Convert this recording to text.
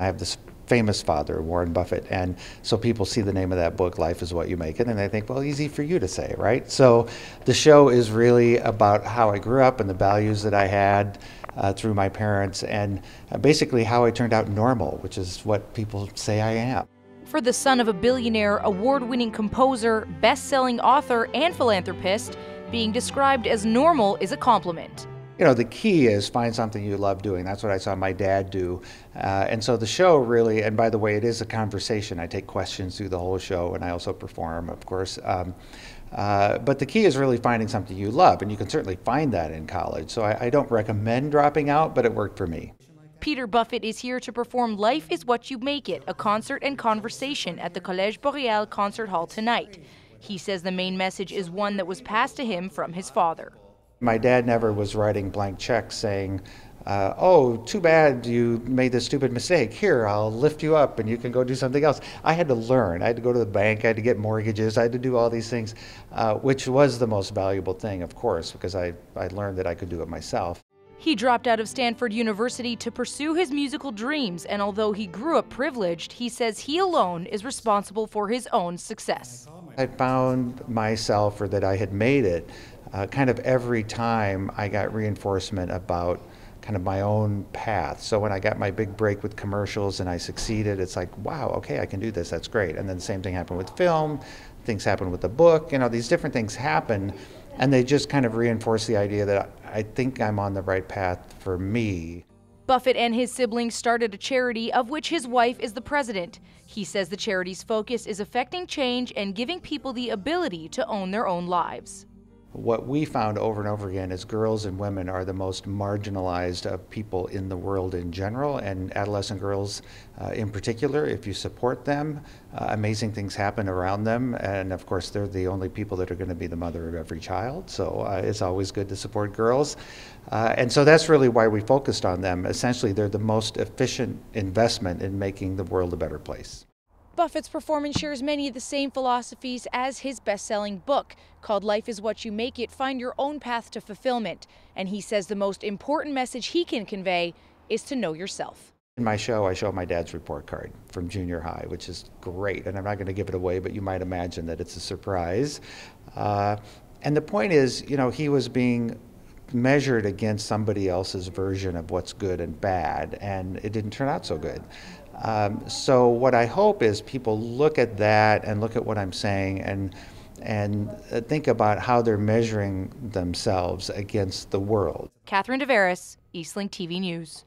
I have this famous father, Warren Buffett, and so people see the name of that book, Life is What You Make It, and they think, well, easy for you to say, right? So the show is really about how I grew up and the values that I had through my parents, and basically how I turned out normal, which is what people say I am. For the son of a billionaire, award-winning composer, best-selling author, and philanthropist, being described as normal is a compliment. You know, the key is find something you love doing. That's what I saw my dad do. And so the show really, and by the way, it is a conversation. I take questions through the whole show, and I also perform, of course. But the key is really finding something you love, and you can certainly find that in college. So I don't recommend dropping out, but it worked for me. Peter Buffett is here to perform Life is What You Make It, a concert and conversation at the Collège Boréal Concert Hall tonight. He says the main message is one that was passed to him from his father. My dad never was writing blank checks saying, oh, too bad you made this stupid mistake. Here, I'll lift you up and you can go do something else. I had to learn. I had to go to the bank. I had to get mortgages. I had to do all these things, which was the most valuable thing, of course, because I learned that I could do it myself. He dropped out of Stanford University to pursue his musical dreams, and although he grew up privileged, he says he alone is responsible for his own success. I found myself, or that I had made it, kind of every time I got reinforcement about kind of my own path. So when I got my big break with commercials and I succeeded, it's like, wow, okay, I can do this, that's great. And then the same thing happened with film, things happen with the book, you know, these different things happen, and they just kind of reinforce the idea that I think I'm on the right path for me. Buffett and his siblings started a charity of which his wife is the president. He says the charity's focus is affecting change and giving people the ability to own their own lives. What we found over and over again is girls and women are the most marginalized of people in the world in general, and adolescent girls in particular. If you support them, amazing things happen around them, and of course they're the only people that are going to be the mother of every child, so it's always good to support girls. And so that's really why we focused on them. Essentially, they're the most efficient investment in making the world a better place. Buffett's performance shares many of the same philosophies as his best-selling book, called Life is What You Make It, Find Your Own Path to Fulfillment. And he says the most important message he can convey is to know yourself. In my show, I show my dad's report card from junior high, which is great. And I'm not going to give it away, but you might imagine that it's a surprise. And the point is, you know, he was being measured against somebody else's version of what's good and bad, and it didn't turn out so good. So what I hope is people look at that and look at what I'm saying and think about how they're measuring themselves against the world. Catherine DeVeris, Eastlink TV News.